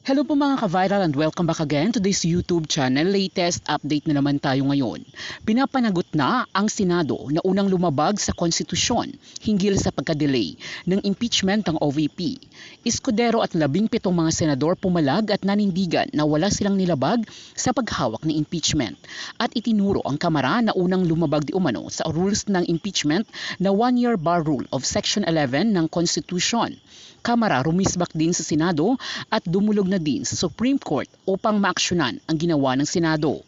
Hello po mga ka-viral and welcome back again to this YouTube channel. Latest update na naman tayo ngayon. Pinapanagot na ang Senado na unang lumabag sa konstitusyon hinggil sa pagka-delay ng impeachment ng OVP. Iskudero at 17 mga senador pumalag at nanindigan na wala silang nilabag sa paghawak ng impeachment. At itinuro ang Kamara na unang lumabag di umano sa rules ng impeachment na 1-year bar rule of Section 11 ng Constitution. Kamara rumisbak din sa Senado at dumulog na din sa Supreme Court upang maaksyonan ang ginawa ng Senado.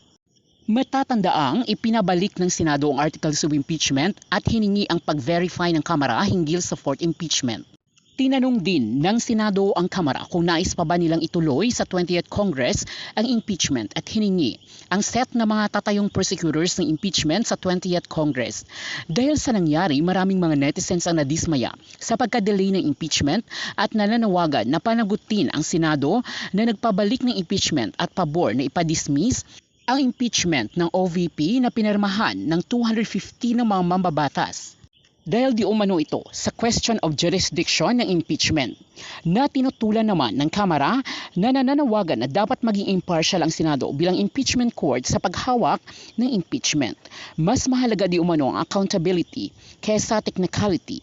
Matatandaang ipinabalik ng Senado ang articles of impeachment at hiningi ang pag-verify ng Kamara hinggil sa fourth impeachment. Tinanong din ng Senado ang Kamara kung nais pa ba nilang ituloy sa 20th Congress ang impeachment at hiningi ang set na mga tatayong prosecutors ng impeachment sa 20th Congress. Dahil sa nangyari, maraming mga netizens ang nadismaya sa pagka-delay ng impeachment at nananawagan na panagutin ang Senado na nagpabalik ng impeachment at pabor na ipadismiss ang impeachment ng OVP na pinirmahan ng 250 ng mga mambabatas. Dahil di umano ito sa question of jurisdiction ng impeachment, na tinutulan naman ng Kamara na nananawagan na dapat maging impartial ang Senado bilang impeachment court sa paghawak ng impeachment. Mas mahalaga di umano ang accountability kaysa technicality.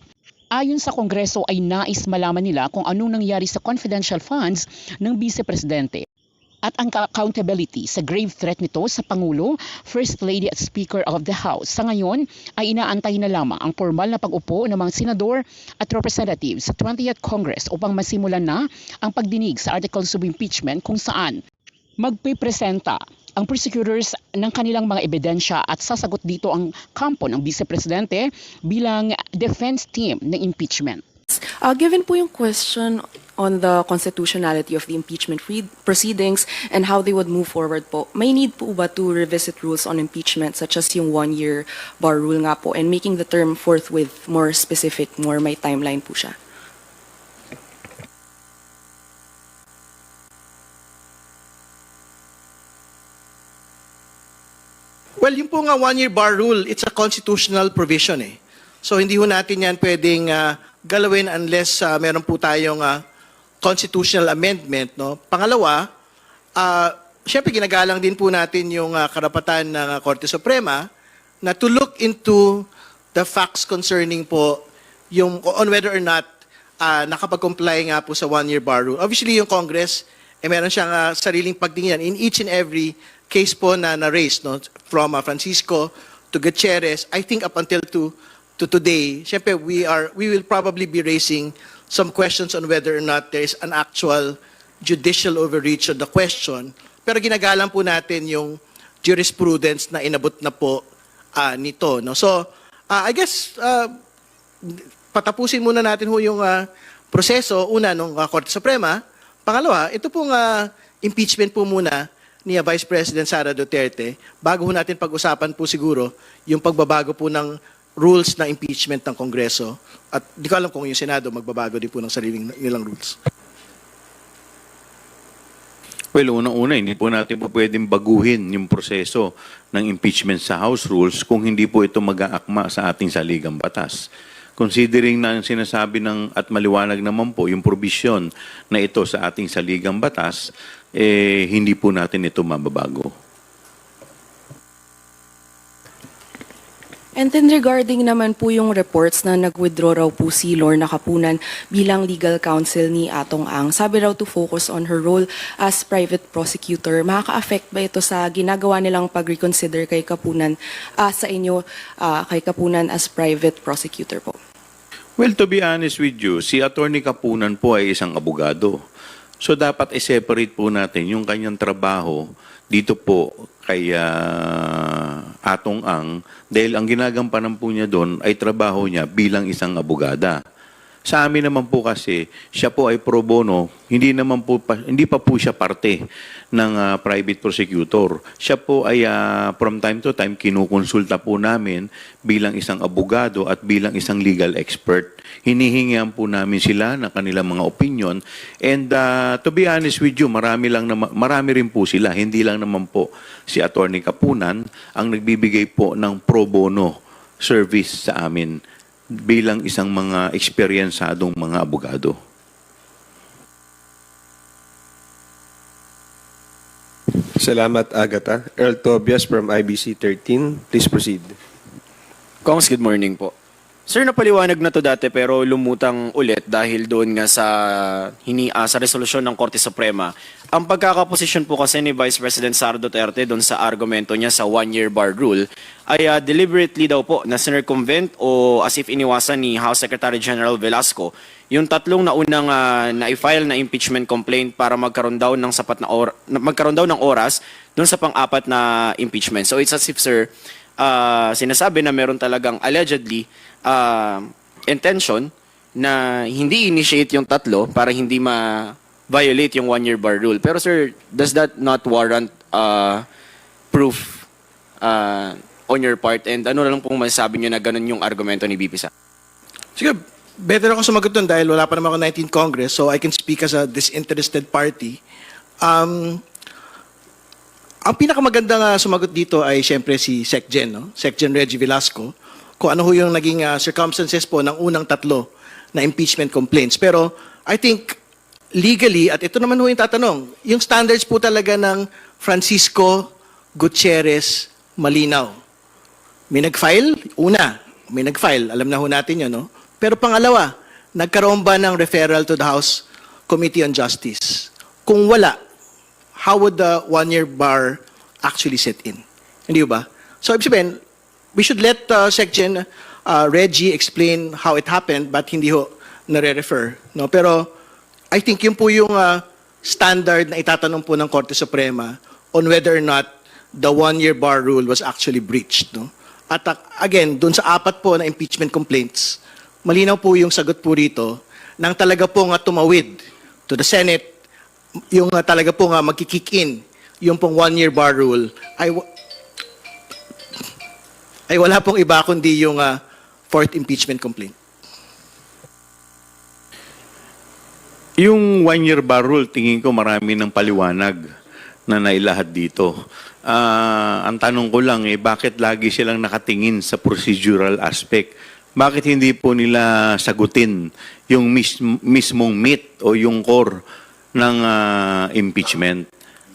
Ayon sa Kongreso ay nais malaman nila kung anong nangyari sa confidential funds ng Vice Presidente at ang accountability sa grave threat nito sa Pangulo, First Lady at Speaker of the House. Sa ngayon ay inaantay na lamang ang formal na pag-upo ng mga senador at representatives sa 20th Congress upang masimulan na ang pagdinig sa articles of impeachment kung saan magpipresenta ang prosecutors ng kanilang mga ebidensya at sasagot dito ang kampo ng Vice Presidente bilang defense team ng impeachment. Given po yung question on the constitutionality of the impeachment proceedings and how they would move forward po, may need po ba to revisit rules on impeachment such as yung 1-year bar rule nga po and making the term forthwith more specific, more may timeline po siya? Well, yung po nga 1-year bar rule, it's a constitutional provision eh. So hindi ho natin yan pwedeng galawin unless meron po tayong constitutional amendment. No? Pangalawa, syempre ginagalang din po natin yung karapatan ng Korte Suprema na to look into the facts concerning po yung on whether or not nakapag-comply nga po sa 1-year bar rule. Obviously, yung Congress, meron siyang sariling pagtingin in each and every case po na na-raise, no? From Francisco to Gutierrez, I think up until to today, syempre we will probably be raising some questions on whether or not there is an actual judicial overreach on the question. Pero ginagalang po natin yung jurisprudence na inabot na po nito. No? So, I guess, patapusin muna natin ho yung proseso, una, ng Korte Suprema. Pangalawa, ito pong impeachment po muna ni Vice President Sara Duterte, bago ho natin pag-usapan po siguro yung pagbabago po ng rules ng impeachment ng Kongreso. At di ko alam kung yung Senado magbabago din po ng sariling nilang rules. Well, unang-una, hindi po natin po pwedeng baguhin yung proseso ng impeachment sa House Rules kung hindi po ito mag-aakma sa ating saligang batas. Considering na ang sinasabi at maliwanag naman po yung provision na ito sa ating saligang batas, hindi po natin ito mababago. And then regarding naman po yung reports na nag-withdraw raw po si Lorna Kapunan bilang legal counsel ni Atong Ang, sabi raw to focus on her role as private prosecutor. Makaka-affect ba ito sa ginagawa nilang pag-reconsider kay Kapunan, sa inyo, kay Kapunan as private prosecutor po? Well, to be honest with you, si Attorney Kapunan po ay isang abogado. So dapat i-separate po natin yung kanyang trabaho dito po kay Atong Ang dahil ang ginagampanan po niya doon ay trabaho niya bilang isang abogada. Sa amin naman po kasi, siya po ay pro bono, hindi pa po siya parte ng private prosecutor. Siya po ay from time to time kinukonsulta po namin bilang isang abogado at bilang isang legal expert. Hinihingihan po namin sila ng kanilang mga opinion. And to be honest with you, marami rin po sila. Hindi lang naman po si Attorney Kapunan ang nagbibigay po ng pro bono service sa amin bilang isang mga eksperyensadong mga abogado. Salamat, Agatha. Earl Tobias from IBC 13. Please proceed. Kongs, good morning po. Sir, napaliwanag na to dati pero lumutang ulit dahil doon nga sa resolusyon ng Korte Suprema. Ang pagkakaposisyon po kasi ni Vice President Sara Duterte doon sa argumento niya sa one-year bar rule ay deliberately daw po na circumvent o as if iniwasan ni House Secretary General Velasco yung tatlong naunang na-file na impeachment complaint para magkaroon daw ng magkaroon daw ng oras doon sa pang-apat na impeachment. So it's as if, sir, sinasabi na meron talagang allegedly intention na hindi initiate yung tatlo para hindi ma-violate yung one-year bar rule. Pero sir, does that not warrant proof on your part? And ano lang pong masasabi nyo na ganun yung argumento ni BP Sara? Sige, better ako sumagot dun dahil wala pa naman ako 19th Congress, so I can speak as a disinterested party. Ang pinakamagandang sumagot dito ay siyempre si SecGen, no? SecGen Reggie Velasco, kung ano ho yung naging circumstances po ng unang tatlo na impeachment complaints. Pero I think legally, at ito naman ho yung tatanong, yung standards po talaga ng Francisco Gutierrez malinaw. May nag-file? Una, may nag-file. Alam na ho natin yun, no? Pero pangalawa, nagkaroon ba ng referral to the House Committee on Justice? Kung wala, how would the one-year bar actually set in? Hindi ba? So, ibig sabihin, we should let SecGen Reggie explain how it happened, but hindi ho nare-refer. No? Pero, I think yun po yung standard na itatanong po ng Korte Suprema on whether or not the one-year bar rule was actually breached. No? At again, dun sa apat po na impeachment complaints, malinaw po yung sagot po rito nang talaga po nga tumawid to the Senate, yung talaga po nga magkikick in yung pong one-year bar rule ay wala pong iba kundi yung fourth impeachment complaint. Yung one-year bar rule, tingin ko marami ng paliwanag na nailahad dito. Ang tanong ko lang, bakit lagi silang nakatingin sa procedural aspect? Bakit hindi po nila sagutin yung mismong meat o yung core ng impeachment?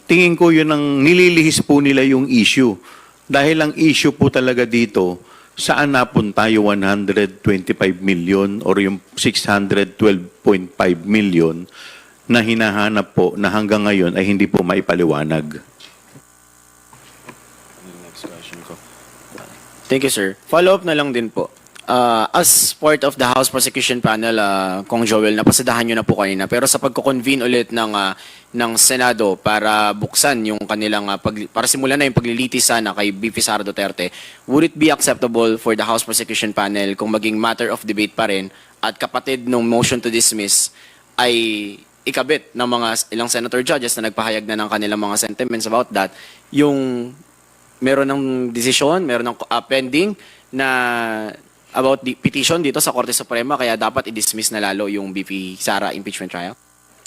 Tingin ko yun ang nililihis po nila yung issue. Dahil ang issue po talaga dito, saan napunta yung 125 million or yung 612.5 million na hinahanap po na hanggang ngayon ay hindi po maipaliwanag. Thank you, sir. Follow-up na lang din po. As part of the House Prosecution Panel, Kong Joel, napasadahan nyo na po kanina. Pero sa pagko-convene ulit ng Senado para buksan yung kanilang, para simulan na yung paglilitis sana kay BP Sara Duterte, would it be acceptable for the House Prosecution Panel kung maging matter of debate pa rin at kapatid ng motion to dismiss ay ikabit ng mga ilang senator judges na nagpahayag na ng kanilang mga sentiments about that, yung meron ng desisyon, meron ng pending na about the petition dito sa Korte Suprema kaya dapat i-dismiss na lalo yung BP Sara impeachment trial?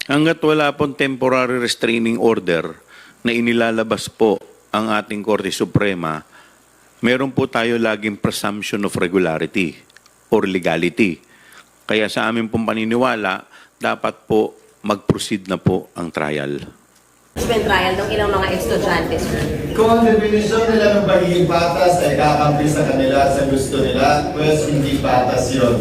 Hanggat wala pong temporary restraining order na inilalabas po ang ating Korte Suprema, meron po tayo laging presumption of regularity or legality. Kaya sa amin pong paniniwala, dapat po mag-proceed na po ang trial. Impeachment trial ng ilang mga estudyante, sir. Kung ang definisyon nila ng pagiging patas ay kakampi sa kanila sa gusto nila, pues hindi patas yun.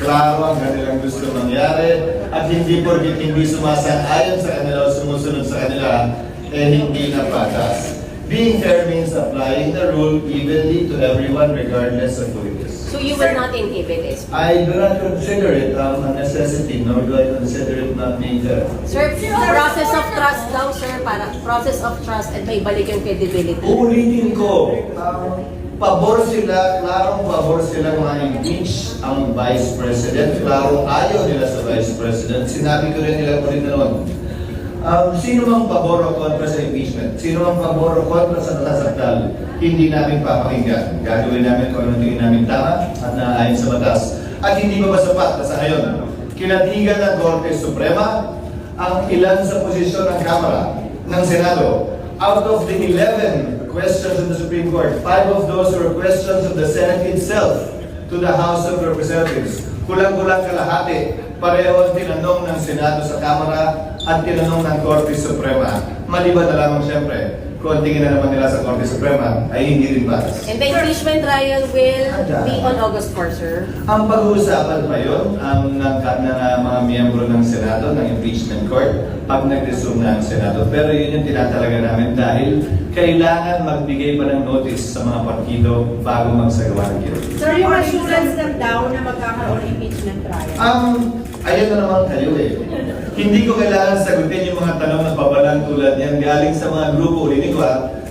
Klaro ang kanilang gusto mangyari at hindi porkit hindi sumasang-ayon sa kanila o sumusunod sa kanila, eh hindi na patas. Being fair means applying the rule evenly to everyone regardless of who it is. So you will not inhibit it? I do not consider it a necessity, nor do I consider it not being fair. Sir, process of trust daw, sir, para process of trust at may balik yung credibility. Uulitin ko, pabor sila, klarong pabor sila ma-impeach ang Vice President, klarong ayaw nila sa Vice President. Sinabi ko rin nila ulit na noon. Sino mang pabor o kontra sa impeachment, sino mang pabor o kontra sa natasakdal, hindi namin papakinggan. Gagawin namin kung ano tingin namin tama at naaayon sa batas. At hindi pa ba sapat na sa ngayon? Kinatigan ng Korte Suprema ang ilan sa posisyon ng Kamara ng Senado. Out of the 11 questions in the Supreme Court, 5 of those were questions of the Senate itself to the House of Representatives. Kulang-kulang kalahati. Pareho ang tinanong ng Senado sa Kamara at tinanong ng Korte Suprema. Maliban na lamang siyempre kung tingin na naman nila sa Korte Suprema, ay hindi rin patas. And the impeachment trial will be on August 4, sir. Ang pag-uusapan pa yun, ng mga miyembro ng Senado, ng impeachment court, pag nag-resume na ang Senado. Pero yun yung tinatalaga namin dahil kailangan magbigay pa ng notice sa mga partido bago magsagawa ng hearing. Sir, yung assurance lang daw na magkakaroon ng impeachment trial. Ayan na naman kayo eh. Hindi ko kailangan sagutin yung mga tanong na babalang tulad yan galing sa mga grupo, ulitin ko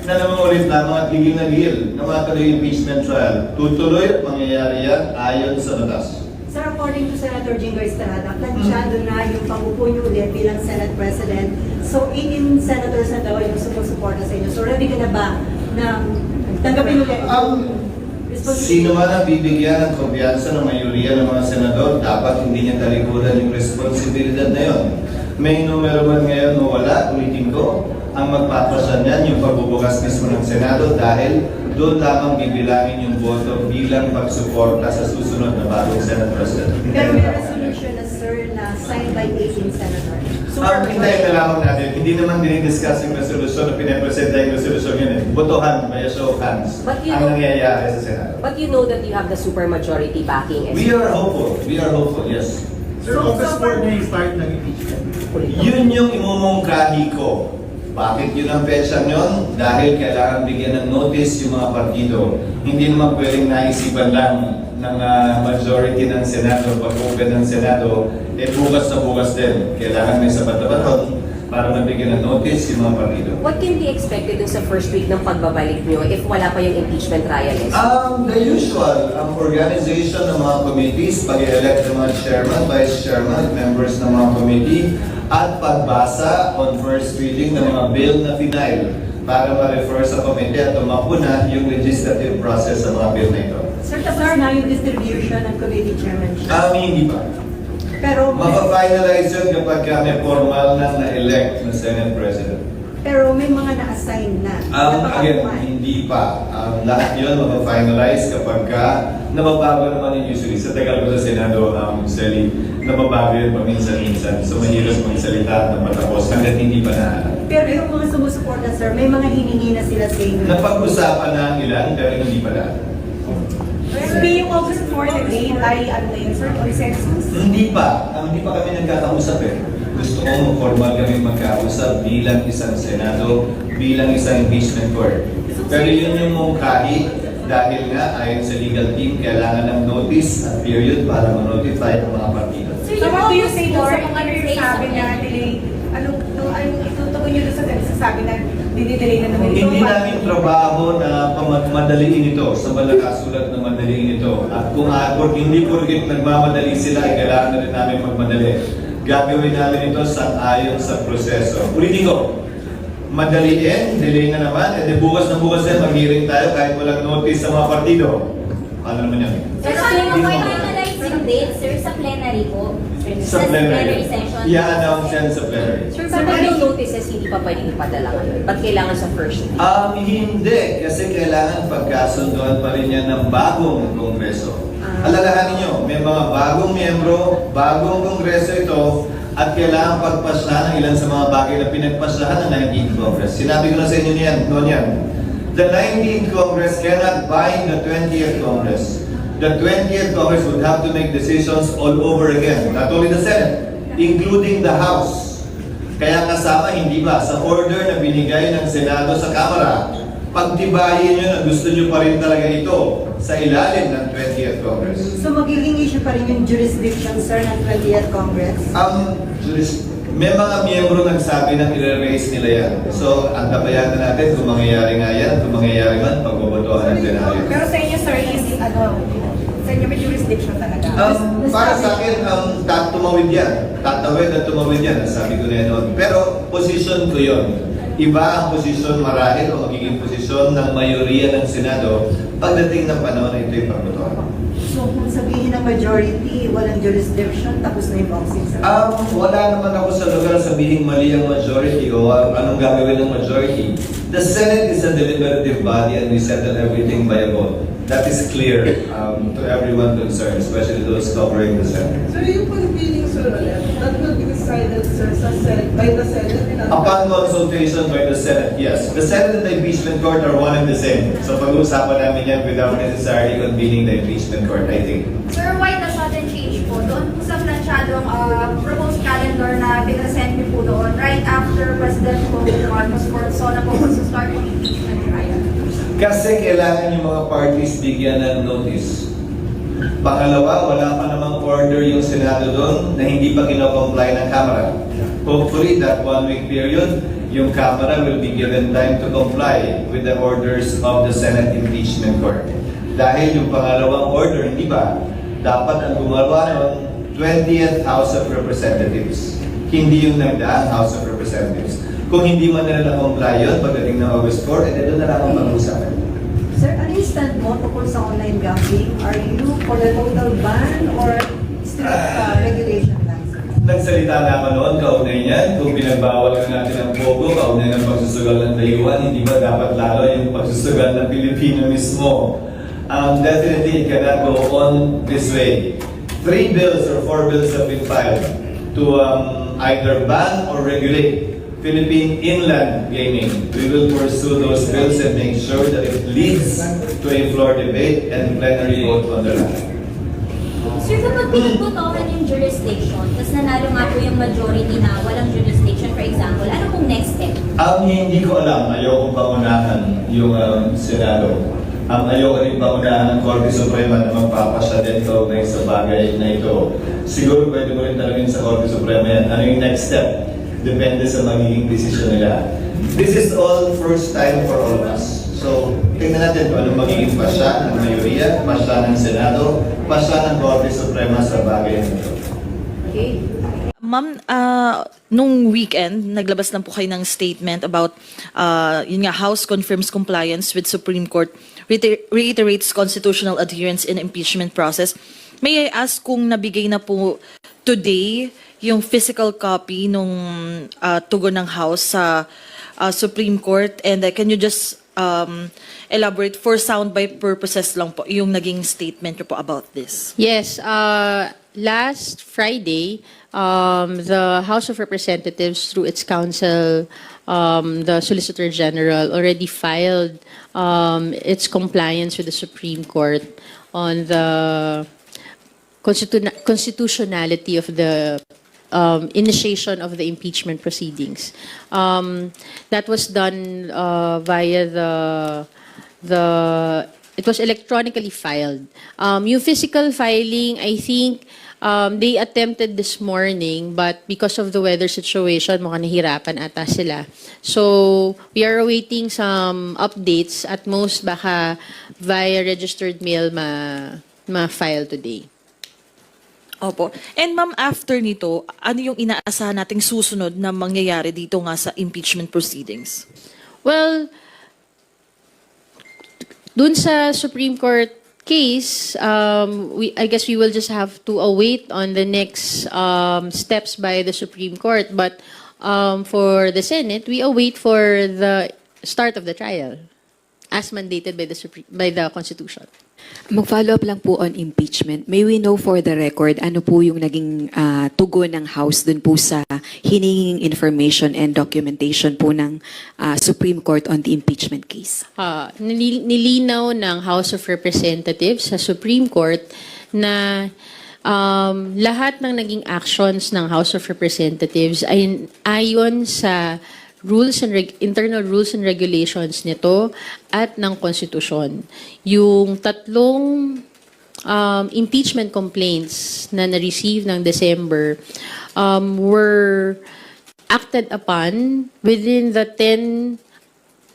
na naman lamang at ligil na ligil na matuloy yung impeachment trial. Tutuloy at mangyayari yan ayon sa batas. Sir, according to Senator Jingo Estrada, planchado na yung pag-upo niyo ulit bilang Senate President. So, 18 senators na daw yung sumusuporta sa inyo. So, ready ka na ba na tanggapin ulit yung Sino man ang bibigyan ng kumpiyansa ng mayoriya ng mga senador, dapat hindi niya talikuran yung responsibilidad na yon. May numero man ngayon o wala, ulitin ko, ang magpapasya niyan yung pagbubukas mismo ng Senado dahil doon lamang bibilangin yung boto bilang pagsuporta sa susunod na bagong Senate President. Pero may resolution na, sir, na signed by 18 senators. Hintayin na lamang natin. Hindi naman dinidiscuss yung resolution na pinapresenta yung resolution yun eh. Botohan, by a show of hands, But you ang know- nangyayari sa Senado. But you know that you have the supermajority backing. We are hopeful. We are hopeful, yes. Sir, August 4 na yung start ng impeachment. Yun yung imumungkahi ko. Bakit yun ang petsa nyon? Dahil kailangan bigyan ng notice yung mga partido. Hindi naman pwedeng naisipan lang ng majority ng Senado, pag-open ng Senado, bukas na bukas din. Kailangan may sapat na baton para mabigyan ng notice yung mga partido. What can be expected dun sa first week ng pagbabalik nyo if wala pa yung impeachment trial? The usual, ang organization ng mga committees, pag-elect ng mga chairman, vice chairman, members ng mga committee, at pagbasa on first reading ng mga bill na final para ma-refer sa committee at tumapuna yung legislative process sa mga bill na ito. Sir, tapos na yung distribution ng committee chairmanship. Hindi pa. Pero Mapa-finalize yun kapag may formal na na-elect na Senate President. may mga na-assign na. Again, hindi pa. Lahat yun mapa-finalize kapag nababago naman yung usually. Sa tagal ko sa Senado, Sally, nababago yun paminsan-minsan. So mahirap magsalita at napatapos hanggat hindi pa nahanap. Pero yung mga sumusuporta, sir, may mga hiningi na sila sa inyo. Napag-usapan na ang ilan pero hindi pa lahat. Yung August 4 na date ay ano na yun, sir, consensus? Hindi pa. Hindi pa kami nagkakausap eh. Gusto ko formal kami magkausap bilang isang Senado, bilang isang impeachment court. Pero yun yung mungkahi dahil nga ayon sa legal team, kailangan ng notice at period para ma-notify ang mga partido. So what do you say, Lord, kung ano yung sabi na delay, anong itutukoy nyo doon sa sabi na dinidelay na naman ito? Hindi namin trabaho na madaliin ito sa balakasulat na madaliin ito. At kung hindi porkit nagmamadali sila, ay kailangan na rin namin magmadali. Gagawin namin ito ayon sa proseso. Ulitin ko, madaliin, delay na naman, bukas na bukas din, mag-hearing tayo kahit walang notice sa mga partido. Ano naman yan? Sir, paano mo finalize yung date, sir, sa plenary po? Sa plenary. session? I-announce yan sa plenary. Sir, bakit yung notices hindi pa pwedeng ipadala ngayon? Ba't kailangan sa first week? Hindi. Kasi kailangan pagkasunduan pa rin yan ng bagong kongreso. Alalahanin nyo, may mga bagong miyembro, bagong kongreso ito, at kailangan pagpaslahan ng ilan sa mga bagay na pinagpaslahan ng 19th Congress. Sinabi ko na sa inyo noon yan. The 19th Congress cannot bind the 20th Congress. The 20th Congress would have to make decisions all over again. Not only the Senate, including the House. Kaya kasama, hindi ba, sa order na binigay ng Senado sa Kamara, pagtibayin nyo na gusto nyo pa rin talaga ito sa ilalim ng 20th Congress. So magiging issue pa rin yung jurisdiction, sir, ng 20th Congress? May mga miyembro nagsabi na i-raise nila yan. So, antabayan na natin kung mangyayari nga yan, kung mangyayari man, pagbobotohan ng plenaryo. Pero sa inyo, sir, is sa inyo may jurisdiction talaga? Para sa akin, tumawid yan. Tatawid at tumawid yan, sabi ko na yun. Pero, posisyon ko yun. Iba ang posisyon marahil o magiging posisyon ng mayoriya ng Senado pagdating ng panahon na ito'y pagbotohan. So kung sabihin ng majority, walang jurisdiction, tapos na yung boxing, sir? Wala naman ako sa lugar sabihin mali ang majority o anong gagawin ng majority. The Senate is a deliberative body and we settle everything by a vote. That is clear to everyone concerned, especially those covering the Senate. So yung pag-feeling, sir, that will be the decided, sir, by the Senate? Upon consultation by the Senate, yes. The Senate and the impeachment court are one and the same. So pag-uusapan namin yan without necessarily convening the impeachment court, I think. Sir, why the sudden change po? Doon po sa planchadong proposed calendar na pinasend niyo po doon, right after President Marcos foresaw na po sa start ng impeachment trial. Kasi kailangan yung mga parties bigyan ng notice. Pangalawa, wala pa namang order yung Senado doon na hindi pa kino-comply ng Kamara. Hopefully, that 1 week period, yung Kamara will be given time to comply with the orders of the Senate Impeachment Court. Dahil yung pangalawang order, hindi ba, dapat ang gumawa ng 20th House of Representatives. Hindi yung nagdaang House of Representatives. Kung hindi man nila na-comply yun, pagdating ng August 4, doon na lang ang pag-usapan. Sir, ano yung stand mo tungkol sa online gambling? Are you for the total ban or strict regulation lang? Nagsalita na ako noon, kaunay niyan, kung pinagbawal ka natin ang pogo, kaunay ng pagsusugal ng dayuhan, hindi ba dapat lalo yung pagsusugal ng Pilipino mismo? Definitely, it cannot go on this way. 3 bills or 4 bills have been filed to either ban or regulate Philippine inland gaming. We will pursue those bills and make sure that it leads to a floor debate and plenary vote on the latter. Sir, kapag pinagbutohan yung jurisdiction, tapos nanalo nga po yung majority na walang jurisdiction, for example, ano pong next step? Hindi ko alam. Ayoko pangunahan yung Senado. Ayoko rin pangunahan ng Korte Suprema na magpapasya din kaugnay sa bagay na ito. Siguro pwede mo rin tanongin sa Korte Suprema yan. Ano yung next step? Depende sa magiging desisyon nila. This is all first time for all of us. So, tingnan natin kung anong magiging pasya ng mayoriya, pasya ng Senado, pasya ng Korte Suprema sa bagay na ito. Okay. Ma'am, nung weekend, naglabas lang po kayo ng statement about, yun nga, House confirms compliance with Supreme Court, reiterates constitutional adherence in impeachment process. May I ask kung nabigay na po today yung physical copy nung tugon ng House sa Supreme Court? And can you just elaborate for soundbite purposes lang po yung naging statement po about this? Yes, last Friday, the House of Representatives, through its counsel, the Solicitor General, already filed its compliance with the Supreme Court on the constitutionality of the initiation of the impeachment proceedings. That was done via it was electronically filed. Yung physical filing, I think, they attempted this morning, but because of the weather situation, mukhang nahirapan ata sila. So, we are awaiting some updates. At most, baka via registered mail ma-file today. Opo. And ma'am, after nito, ano yung inaasahan nating susunod na mangyayari dito nga sa impeachment proceedings? Well, dun sa Supreme Court case, I guess we will just have to await on the next steps by the Supreme Court. But for the Senate, we await for the start of the trial, as mandated by the Constitution. Mag-follow up lang po on impeachment. May we know for the record ano po yung naging tugon ng House dun po sa hininging information and documentation po ng Supreme Court on the impeachment case? Nilinaw ng House of Representatives sa Supreme Court na lahat ng naging actions ng House of Representatives ay ayon sa internal rules and regulations nito at ng konstitusyon. Yung tatlong impeachment complaints na na-receive ng December were acted upon within the 10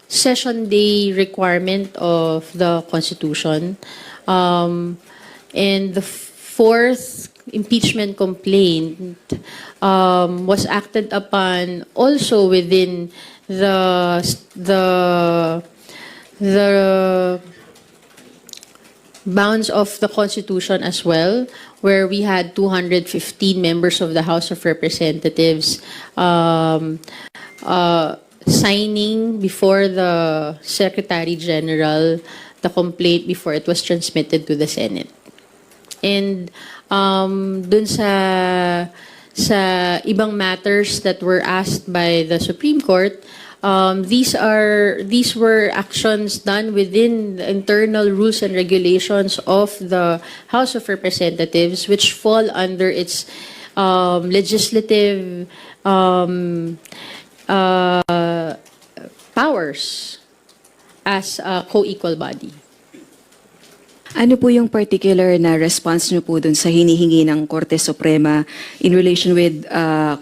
session day requirement of the Constitution. And the fourth impeachment complaint was acted upon also within the bounds of the Constitution as well, where we had 215 members of the House of Representatives signing before the Secretary General the complaint before it was transmitted to the Senate. And dun sa sa ibang matters that were asked by the Supreme Court, these were actions done within the internal rules and regulations of the House of Representatives, which fall under its legislative powers as a co-equal body. Ano po yung particular na response nyo po dun sa hinihingi ng Korte Suprema in relation with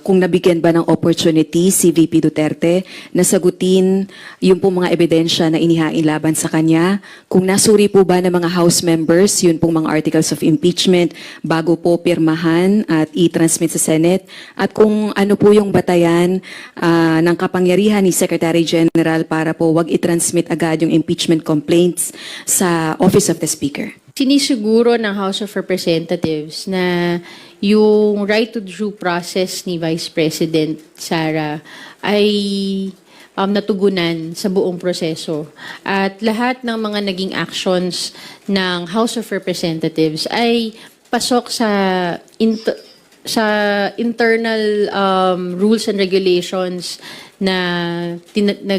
kung nabigyan ba ng opportunity si VP Duterte na sagutin yung po mga ebidensya na inihain laban sa kanya? Kung nasuri po ba ng mga House members yun pong mga articles of impeachment bago po pirmahan at i-transmit sa Senate? At kung ano po yung batayan ng kapangyarihan ni Secretary General para po wag i-transmit agad yung impeachment complaints sa Office of the Speaker? Sinisiguro ng House of Representatives na yung right to due process ni Vice President Sara ay natugunan sa buong proseso. At lahat ng mga naging actions ng House of Representatives ay pasok sa internal rules and regulations na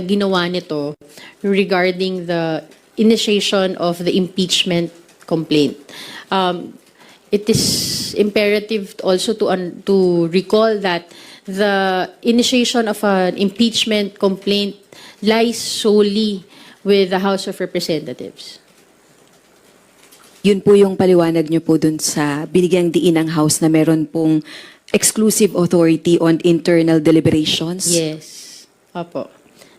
ginawa nito regarding the initiation of the impeachment complaint. It is imperative also to recall that the initiation of an impeachment complaint lies solely with the House of Representatives. Yun po yung paliwanag nyo po dun sa binigyang diin ng House na meron pong exclusive authority on internal deliberations? Yes. Opo.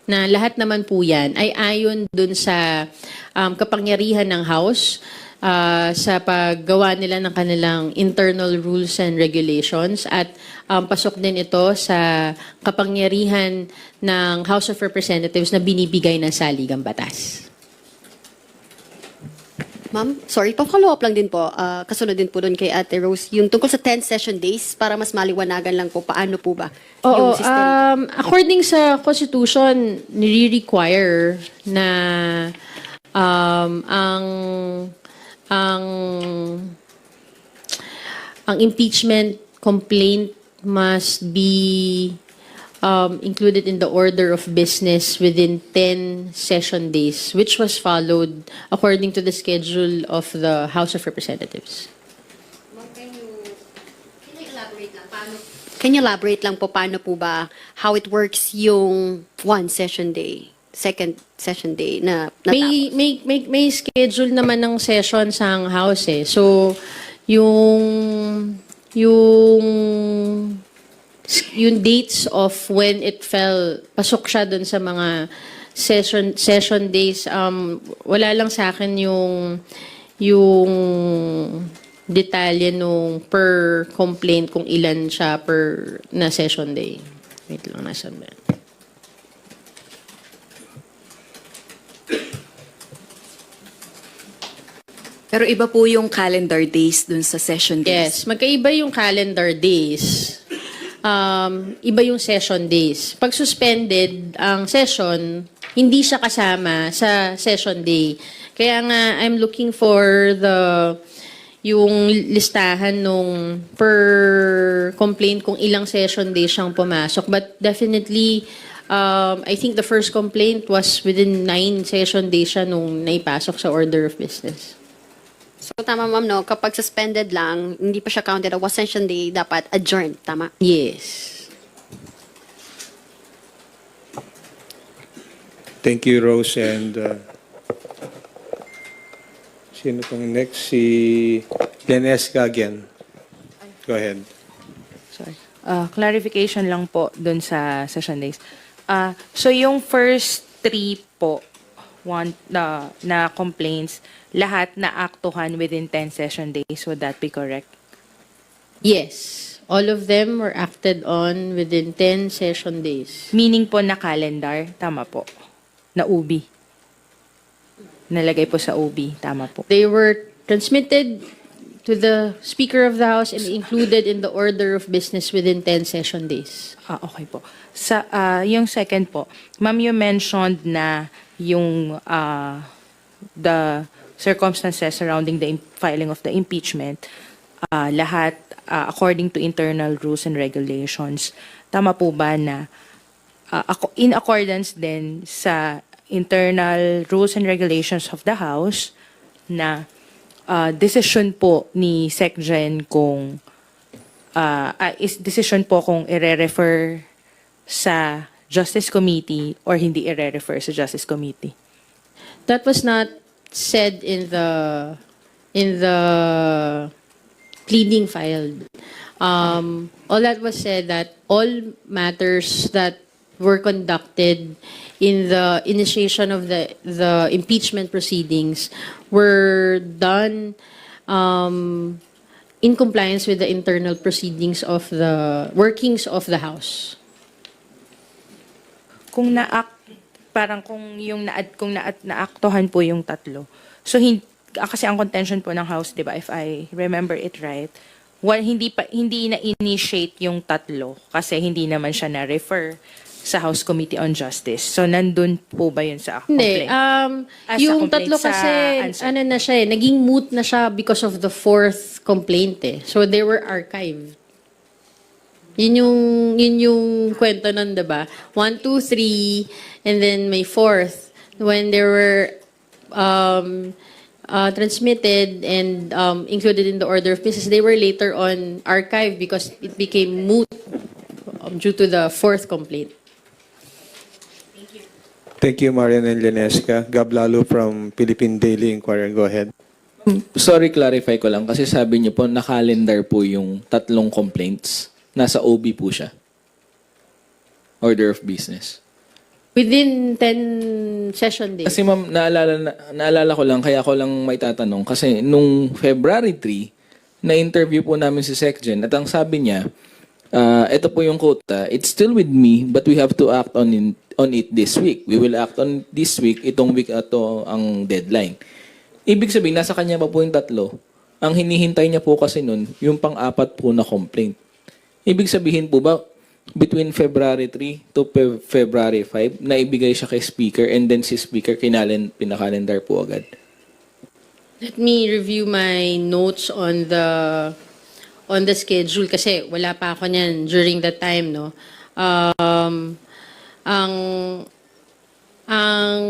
Na lahat naman po yan ay ayon dun sa kapangyarihan ng House sa paggawa nila ng kanilang internal rules and regulations at pasok din ito sa kapangyarihan ng House of Representatives na binibigay ng saligang batas. Ma'am, sorry, pa-follow up lang din po, kasunod din po doon kay Ate Rose, yung tungkol sa 10 session days, para mas maliwanagan lang po, paano po ba Oo, yung system? according sa Constitution, nire-require na ang impeachment complaint must be included in the order of business within 10 session days, which was followed according to the schedule of the House of Representatives. Can you elaborate lang po paano po ba, how it works yung 1 session day, 2nd session day na natapos? May schedule naman ng sessions ang House eh. So, yung dates of when it fell, pasok siya dun sa mga session days. Wala lang sa akin yung detalye nung per complaint kung ilan siya per na session day. Wait lang, nasan ba? Pero iba po yung calendar days dun sa session days. Yes, magkaiba yung calendar days. Iba yung session days. Pag suspended ang session, hindi siya kasama sa session day. Kaya nga, I'm looking for yung listahan nung per complaint kung ilang session days siyang pumasok. But definitely, I think the first complaint was within 9 session days siya nung naipasok sa order of business. So tama ma'am, no? Kapag suspended lang, hindi pa siya counted as 1 session day, dapat adjourned, tama? Yes. Thank you, Rose. And sino pong next? Si Lenesca again. Go ahead. Sorry. Clarification lang po dun sa session days. So yung first 3 po, na complaints, lahat na aktuhan within 10 session days. Would that be correct? Yes. All of them were acted on within 10 session days. Meaning po na calendar, tama po. Na UBI. Nalagay po sa UBI, tama po. They were transmitted to the Speaker of the House and included in the order of business within 10 session days. Okay po. Sa yung second po, ma'am, you mentioned na yung the circumstances surrounding the filing of the impeachment, lahat according to internal rules and regulations. Tama po ba na in accordance din sa internal rules and regulations of the House na decision po ni SecGen kung is decision po kung ire-refer sa Justice Committee or hindi ire-refer sa Justice Committee? That was not said in the pleading filed. All that was said that all matters that were conducted in the initiation of the impeachment proceedings were done in compliance with the internal proceedings of the workings of the House. Kung parang kung yung naaktuhan po yung tatlo. So kasi ang contention po ng House, 'di ba, if I remember it right, hindi na-initiate yung tatlo kasi hindi naman siya na-refer sa House Committee on Justice. So nandun po ba yun sa Hindi. complaint? Yung tatlo kasi, na siya naging moot na siya because of the fourth complaint So they were archived. Yun yung kwento nun, diba? 1, 2, 3, and then may fourth. When they were transmitted and included in the order of business, they were later on archived because it became moot due to the fourth complaint. Thank you, Marian and Lenesca. Gab Lalo from Philippine Daily Inquirer. Go ahead. Sorry, clarify ko lang. Kasi sabi niyo po, nakalendar po yung tatlong complaints. Nasa OB po siya. Order of business. Within 10 session days. Kasi ma'am, naalala ko lang, kaya ko lang may tatanong. Kasi nung February 3, na-interview po namin si SecGen at ang sabi niya, ito po yung quota, it's still with me but we have to act on it this week. We will act on this week, itong week ito ang deadline. Ibig sabihin, nasa kanya pa po yung tatlo. Ang hinihintay niya po kasi nun, yung pang-apat po na complaint. Ibig sabihin po ba, between February 3 to February 5, naibigay siya kay Speaker and then si Speaker pinakalendar po agad? Let me review my notes on the schedule kasi wala pa ako niyan during that time, no. Ang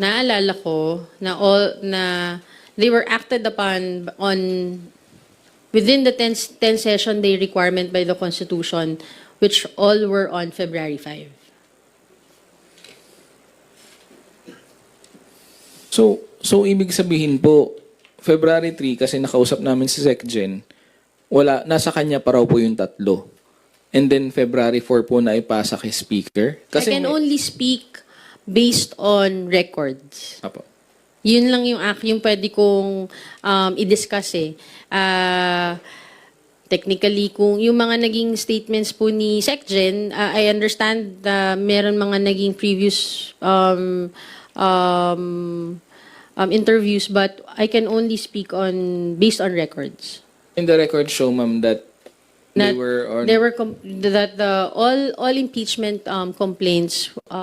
naalala ko na they were acted upon within the 10 session day requirement by the Constitution, which all were on February 5. So ibig sabihin po, February 3, kasi nakausap namin si SecGen, nasa kanya pa raw po yung tatlo. And then February 4 po na ipasa kay Speaker. Kasi I can only speak based on records. Apo. Yun lang yung pwede kong i-discuss technically, kung yung mga naging statements po ni SecGen, I understand meron mga naging previous interviews, but I can only speak based on records. In the record show, ma'am, that they were on... all impeachment complaints